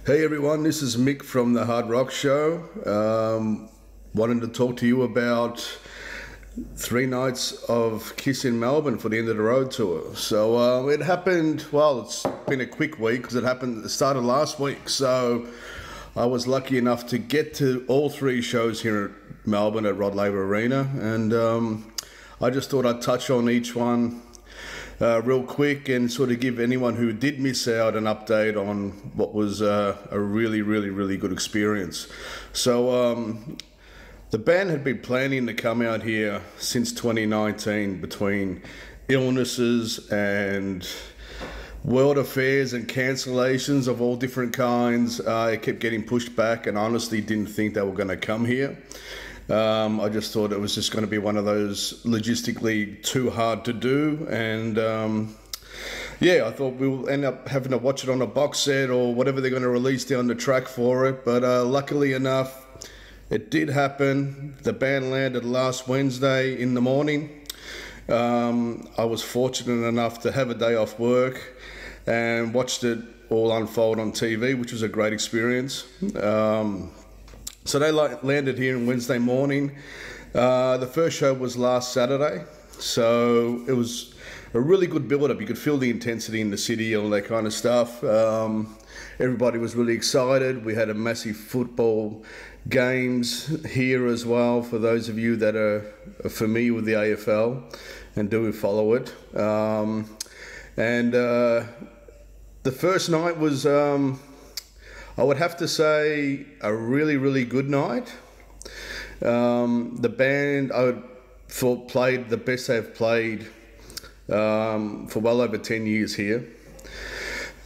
Hey everyone, this is Mick from the Hard Rock Show. Wanted to talk to you about 3 nights of Kiss in Melbourne for the End of the Road tour. So it happened, well, it's been a quick week because it started last week. So I was lucky enough to get to all 3 shows here at Melbourne at Rod Laver Arena. And I just thought I'd touch on each one real quick and sort of give anyone who did miss out an update on what was a really good experience. So the band had been planning to come out here since 2019 between illnesses and world affairs and cancellations of all different kinds. It kept getting pushed back, and honestly didn't think they were going to come here. I just thought it was just going to be one of those logistically too hard to do, and yeah, I thought we'll end up having to watch it on a box set or whatever they're going to release down the track for it. But luckily enough, it did happen. The band landed last Wednesday in the morning. I was fortunate enough to have a day off work and watched it all unfold on TV, which was a great experience. So they landed here on Wednesday morning. The first show was last Saturday, so it was a really good build-up. You could feel the intensity in the city, all that kind of stuff. Everybody was really excited. We had a massive football games here as well, for those of you that are familiar with the AFL and do follow it. And the first night was, I would have to say, a really good night. The band, I thought, played the best they've played for well over 10 years here.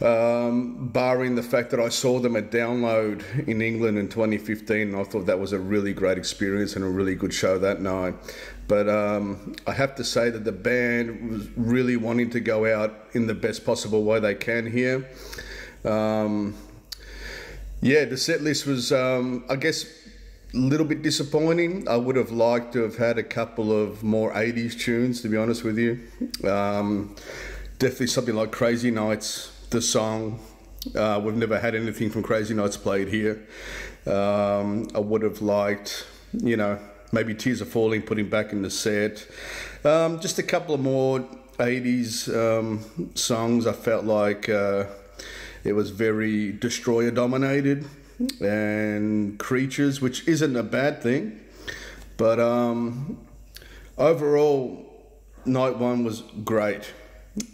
Barring the fact that I saw them at Download in England in 2015, and I thought that was a really great experience and a really good show that night. But I have to say that the band was really wanting to go out in the best possible way they can here. Yeah, the set list was, I guess, a little bit disappointing. I would have liked to have had a couple of more 80s tunes, to be honest with you. Definitely something like Crazy Nights, the song. We've never had anything from Crazy Nights played here. I would have liked, you know, maybe Tears Are Falling, putting back in the set. Just a couple of more 80s songs. I felt like it was very Destroyer dominated, and Creatures, which isn't a bad thing. But overall, night one was great.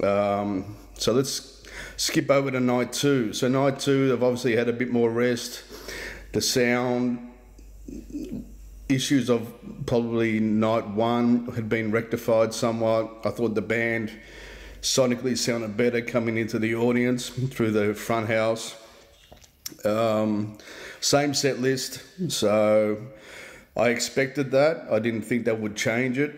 So let's skip over to night two. So night two, they've obviously had a bit more rest. The sound issues of probably night one had been rectified somewhat. I thought the band sonically sounded better coming into the audience through the front house. Same set list, so I expected that. I didn't think that would change it.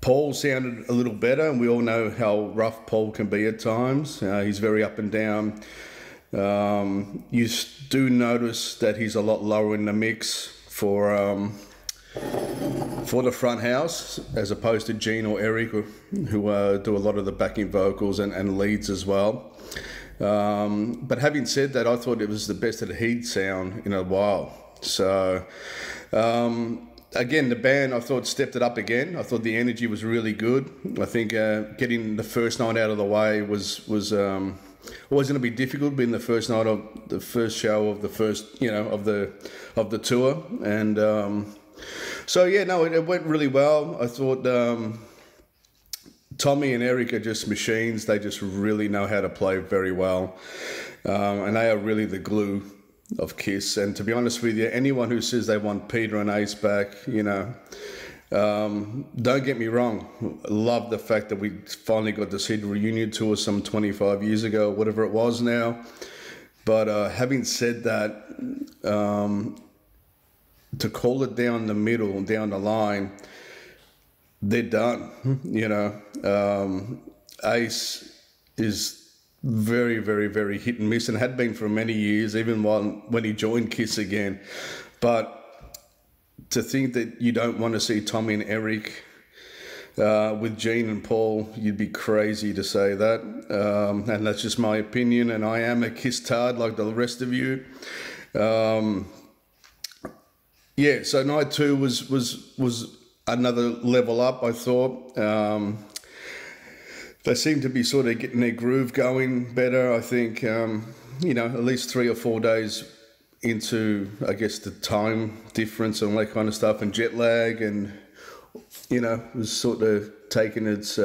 Paul sounded a little better, and we all know how rough Paul can be at times. He's very up and down. You do notice that he's a lot lower in the mix for the front house, as opposed to Gene or Eric, who do a lot of the backing vocals and leads as well. But having said that, I thought it was the best that he'd sound in a while. So again, the band, I thought, stepped it up again. I thought the energy was really good. I think getting the first night out of the way was always going to be difficult, being the first night of the first show of the first, you know, of the tour. And so yeah, no, it went really well. I thought Tommy and Eric are just machines. They just really know how to play very well, and they are really the glue of Kiss. And to be honest with you, anyone who says they want Peter and Ace back, you know, don't get me wrong. I love the fact that we finally got to see the reunion tour some 25 years ago, whatever it was now. But having said that, to call it down the middle, down the line, they're done. You know, Ace is very hit and miss, and had been for many years, even when he joined Kiss again. But to think that you don't want to see Tommy and Eric with Gene and Paul. You'd be crazy to say that, and that's just my opinion, and I am a Kiss tard like the rest of you. Yeah, so night 2 was another level up, I thought. They seem to be sort of getting their groove going better, I think. You know, at least 3 or 4 days into, I guess, the time difference and all that kind of stuff, and jet lag, and, you know, it was sort of taking its,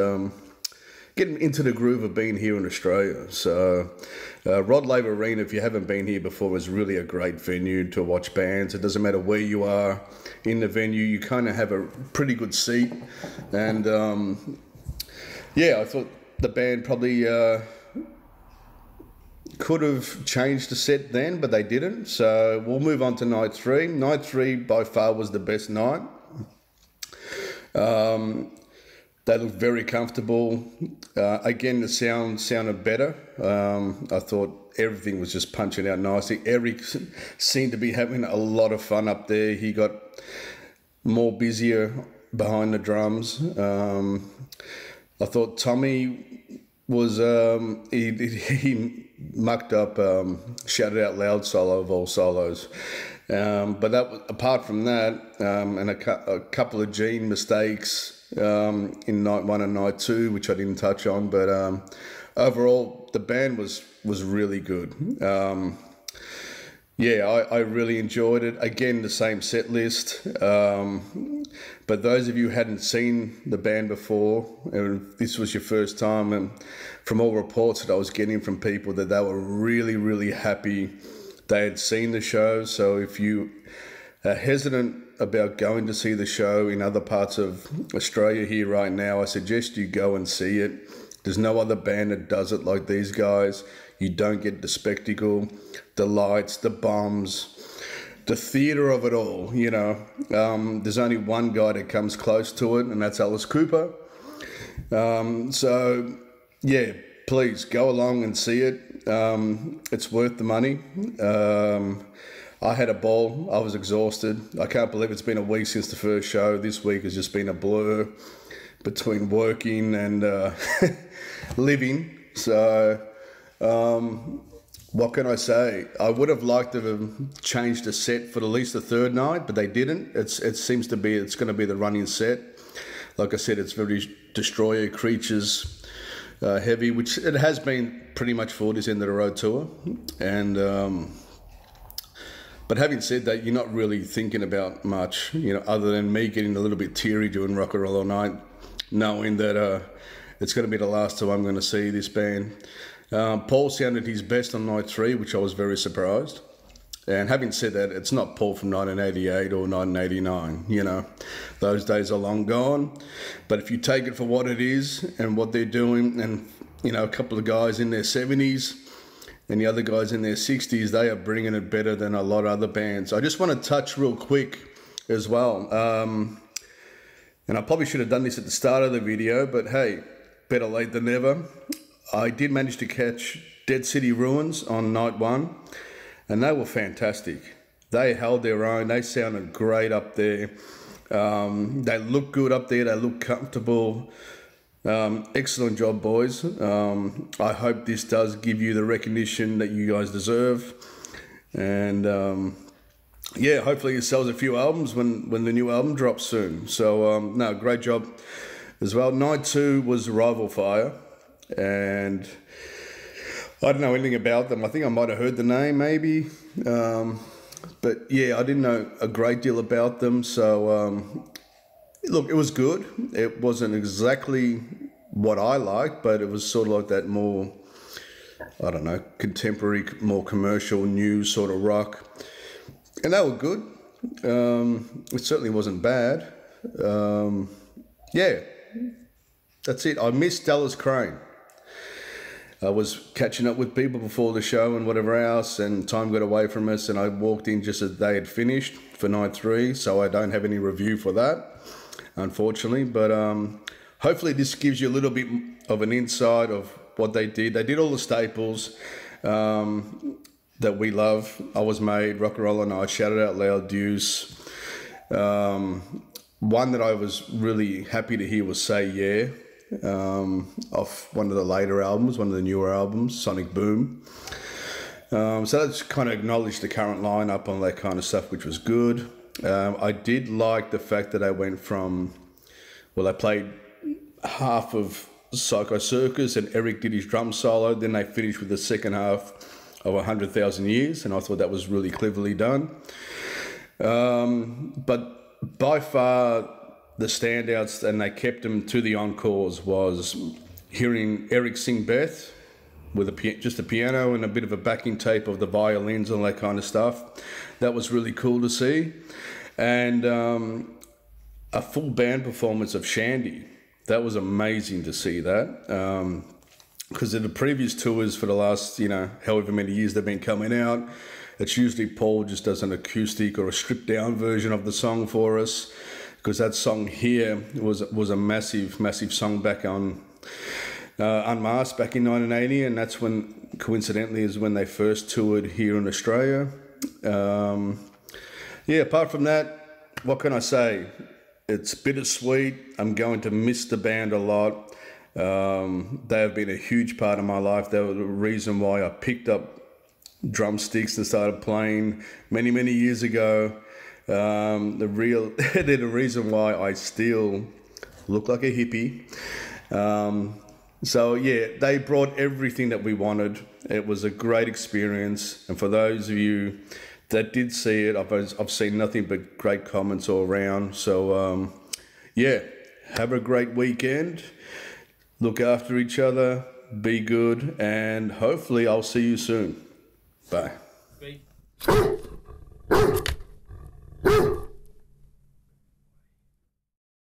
getting into the groove of being here in Australia. So Rod Laver Arena, if you haven't been here before, is really a great venue to watch bands. It doesn't matter where you are in the venue, you kind of have a pretty good seat. And yeah, I thought the band probably could have changed the set then, but they didn't. So we'll move on to night 3. Night 3 by far was the best night. They looked very comfortable. Again, the sound sounded better. I thought everything was just punching out nicely. Eric seemed to be having a lot of fun up there. He got more busier behind the drums. I thought Tommy was, he mucked up Shout It Out Loud solo of all solos. But that, apart from that, and a couple of Gene mistakes in night 1 and night 2, which I didn't touch on, but overall the band was really good. Yeah, I really enjoyed it. Again, the same set list. But those of you who hadn't seen the band before, and this was your first time, and from all reports that I was getting from people, that they were really, really happy they had seen the show. So if you are hesitant about going to see the show in other parts of Australia here right now, I suggest you go and see it. There's no other band that does it like these guys. You don't get the spectacle, the lights, the bombs, the theatre of it all, you know. There's only one guy that comes close to it, and that's Alice Cooper. So, yeah, please go along and see it. It's worth the money. I had a ball. I was exhausted. I can't believe it's been a week since the first show. This week has just been a blur between working and living. So, what can I say? I would have liked to have changed the set for at least the 3rd night, but they didn't. It seems to be, it's going to be the running set. Like I said, it's very Destroyer Creatures heavy, which it has been pretty much for this End of the Road tour. And but having said that, you're not really thinking about much, you know, other than me getting a little bit teary doing Rock and Roll All Night, knowing that it's going to be the last time I'm going to see this band. Paul sounded his best on night 3, which I was very surprised. And having said that, it's not Paul from 1988 or 1989, you know. Those days are long gone. But if you take it for what it is and what they're doing, and, you know, a couple of guys in their 70s and the other guys in their 60s, they are bringing it better than a lot of other bands. I just want to touch real quick as well. And I probably should have done this at the start of the video, but hey, better late than never. I did manage to catch Dead City Ruins on night 1, and they were fantastic. They held their own. They sounded great up there. They looked good up there. They looked comfortable. Excellent job, boys. I hope this does give you the recognition that you guys deserve. And yeah, hopefully it sells a few albums when the new album drops soon. So no, great job as well. Night 2 was Rival Fire. And I don't know anything about them. I think I might have heard the name maybe. But yeah, I didn't know a great deal about them. So look, it was good. It wasn't exactly what I liked, but it was sort of like that more, I don't know, contemporary, more commercial, new sort of rock. And they were good. It certainly wasn't bad. Yeah, that's it. I missed Dallas Crane. I was catching up with people before the show and whatever else, and time got away from us, and I walked in just as they had finished for night 3, so I don't have any review for that, unfortunately. But hopefully this gives you a little bit of an insight of what they did. They did all the staples that we love. I Was Made, Rock and Roll All Night, Shout It Out Loud, Deuce. one that I was really happy to hear was Say Yeah, off one of the later albums, one of the newer albums, Sonic Boom. So that's kind of acknowledged the current lineup and that kind of stuff, which was good. I did like the fact that I went from, well, I played half of Psycho Circus and Eric did his drum solo, then they finished with the second half of 100,000 Years, and I thought that was really cleverly done. But by far the standouts, and they kept them to the encores, was hearing Eric sing Beth with just a piano and a bit of a backing tape of the violins and that kind of stuff. That was really cool to see. And a full band performance of Shandy. That was amazing to see that. Because in the previous tours for the last, however many years they've been coming out, it's usually Paul just does an acoustic or a stripped down version of the song for us. Because that song here was a massive, massive song back on Unmasked back in 1980, and that's when, coincidentally, is when they first toured here in Australia. Yeah, apart from that, what can I say? It's bittersweet. I'm going to miss the band a lot. They have been a huge part of my life. They were the reason why I picked up drumsticks and started playing many, many years ago. They're the reason why I still look like a hippie. So yeah, they brought everything that we wanted. It was a great experience, and for those of you that did see it, I've seen nothing but great comments all around. So yeah, have a great weekend. Look after each other. Be good, and hopefully I'll see you soon. Bye.